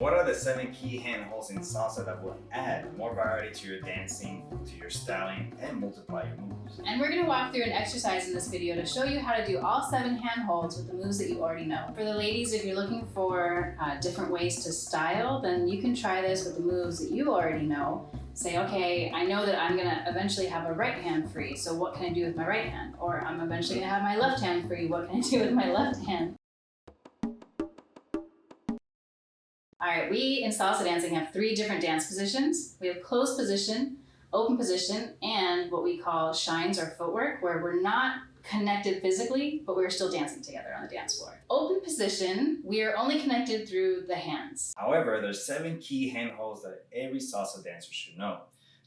What are the 7 key hand holds in salsa that will add more variety to your dancing, to your styling, and multiply your moves? And we're going to walk through an exercise in this video to show you how to do all 7 hand holds with the moves that you already know. For the ladies, if you're looking for different ways to style, then you can try this with the moves that you already know. Say, okay, I know that I'm going to eventually have a right hand free, so what can I do with my right hand? Or I'm eventually going to have my left hand free, what can I do with my left hand? All right, we in salsa dancing have 3 different dance positions. We have closed position, open position, and what we call shines or footwork, where we're not connected physically, but we're still dancing together on the dance floor. Open position, we are only connected through the hands. However, there's 7 key hand holds that every salsa dancer should know.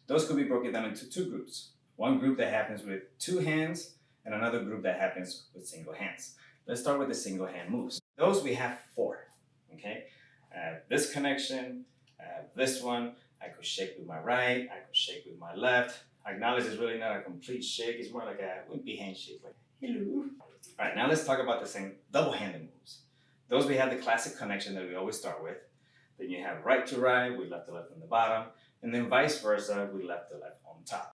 Those could be broken down into 2 groups. One group that happens with 2 hands, and another group that happens with single hands. Let's start with the single hand moves. Those we have 4, okay? This connection, this one, I could shake with my right, I could shake with my left. I acknowledge it's really not a complete shake, it's more like a wimpy handshake, like hello. All right, now let's talk about the same double-handed moves. Those we have the classic connection that we always start with. Then you have right to right, with left to left on the bottom, and then vice versa, with left to left on top.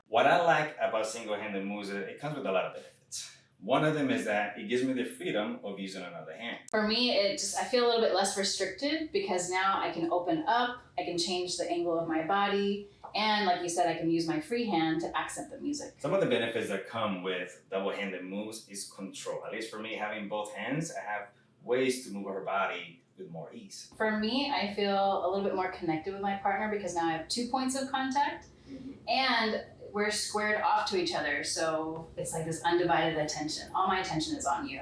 What I like about single-handed moves is it comes with a lot of benefits. One of them is that it gives me the freedom of using another hand. For me, I feel a little bit less restricted because now I can open up, I can change the angle of my body, and like you said, I can use my free hand to accent the music. Some of the benefits that come with double-handed moves is control. At least for me, having both hands, I have ways to move her body with more ease. For me, I feel a little bit more connected with my partner because now I have 2 points of contact, and we're squared off to each other, so it's like this undivided attention. All my attention is on you.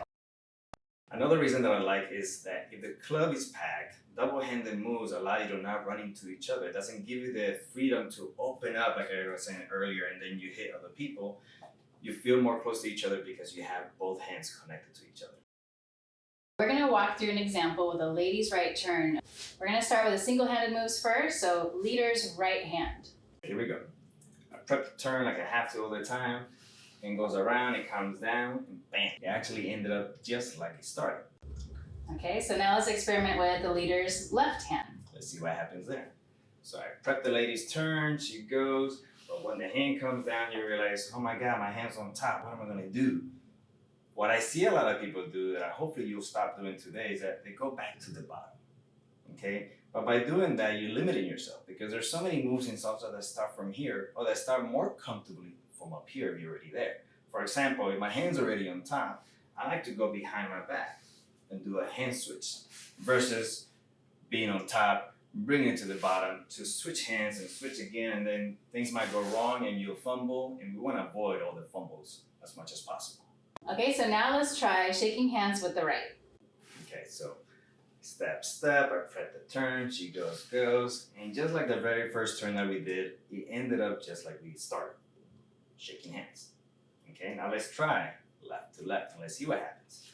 Another reason that I like is that if the club is packed, double-handed moves allow you to not run into each other. It doesn't give you the freedom to open up, like I was saying earlier, and then you hit other people. You feel more close to each other because you have both hands connected to each other. We're going to walk through an example with a lady's right turn. We're going to start with the single-handed moves first, so leader's right hand. Here we go. I prep the turn like I have to all the time. And goes around, it comes down, and bam. It actually ended up just like it started. Okay, so now let's experiment with the leader's left hand. Let's see what happens there. So I prep the lady's turn, she goes, but when the hand comes down, you realize, oh my God, my hand's on top, what am I gonna do? What I see a lot of people do that hopefully you'll stop doing today is that they go back to the bottom, okay? But by doing that, you're limiting yourself because there's so many moves in salsa that start from here or that start more comfortably from up here if you're already there. For example, if my hand's already on top, I like to go behind my back and do a hand switch versus being on top, bring it to the bottom to switch hands and switch again, and then things might go wrong and you'll fumble, and we want to avoid all the fumbles as much as possible. Okay, so now let's try shaking hands with the right. Okay, so step, step, I prep the turn, she goes, and just like the very first turn that we did, it ended up just like we started, shaking hands. Okay, now let's try left to left and let's see what happens.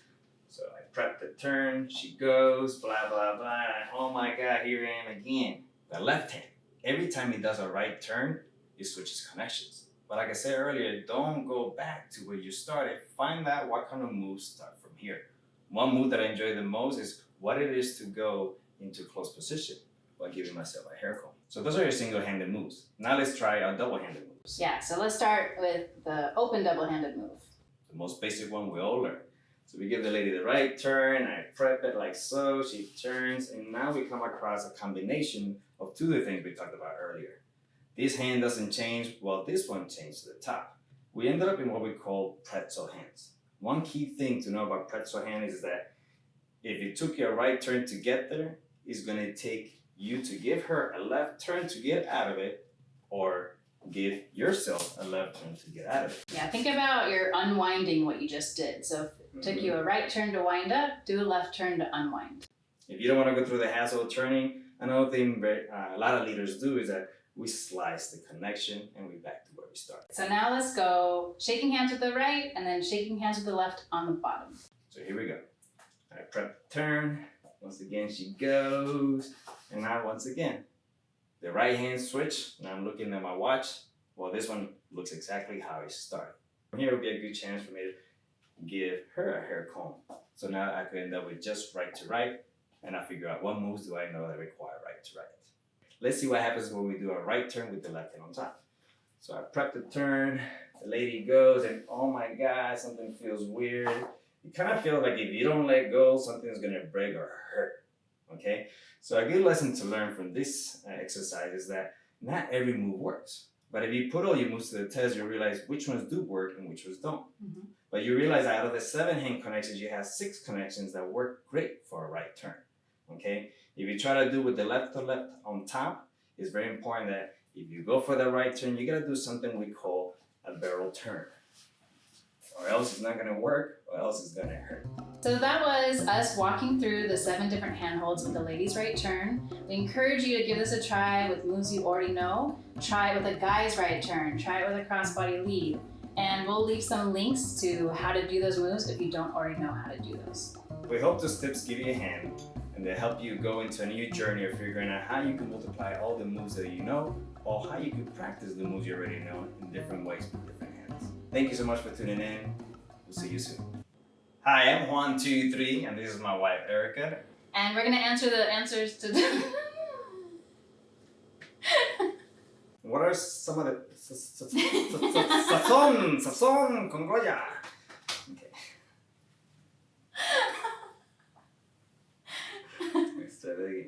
So I prep the turn, she goes, blah, blah, blah, and oh my God, here I am again. The left hand, every time it does a right turn, it switches connections. But like I said earlier, don't go back to where you started. Find out what kind of moves start from here. One move that I enjoy the most is what it is to go into close position while giving myself a hair comb. So those are your single-handed moves. Now let's try our double-handed moves. Yeah, so let's start with the open double-handed move. The most basic one we all learn. So we give the lady the right turn, I prep it like so, she turns, and now we come across a combination of 2 of the things we talked about earlier. This hand doesn't change, while this one changed to the top. We ended up in what we call pretzel hands. One key thing to know about pretzel hand is that if it took you a right turn to get there, it's gonna take you to give her a left turn to get out of it, or give yourself a left turn to get out of it. Yeah, think about you're unwinding what you just did. So if it took you a right turn to wind up, do a left turn to unwind. If you don't want to go through the hassle of turning, another thing a lot of leaders do is that we slice the connection and we're back to where we started. So now let's go shaking hands with the right and then shaking hands with the left on the bottom. So here we go. I prep the turn. Once again, she goes. And now once again, the right hand switch. Now I'm looking at my watch. Well, this one looks exactly how it started. Here would be a good chance for me to give her a hair comb. So now I could end up with just right to right and I figure out what moves do I know that require right to right. Let's see what happens when we do a right turn with the left hand on top. So I prep the turn, the lady goes, and oh my God, something feels weird. You kind of feel like if you don't let go, something's gonna break or hurt, okay? So a good lesson to learn from this exercise is that not every move works. But if you put all your moves to the test, you realize which ones do work and which ones don't. Mm-hmm. But you realize out of the 7 hand connections, you have 6 connections that work great for a right turn, okay? If you try to do with the left to left on top, it's very important that if you go for the right turn, you gotta do something we call a barrel turn. Or else it's not gonna work, or else it's gonna hurt. So that was us walking through the 7 different handholds with the ladies' right turn. We encourage you to give this a try with moves you already know. Try it with a guy's right turn. Try it with a crossbody lead. And we'll leave some links to how to do those moves if you don't already know how to do those. We hope those tips give you a hand and they help you go into a new journey of figuring out how you can multiply all the moves that you know, or how you can practice the moves you already know in different ways with different hands. Thank you so much for tuning in. We'll see you soon. Hi, I'm Juan23, and this is my wife, Erica. And we're gonna answer the answers to the What are some of the sazón con Goya? Okay. Let's try that again.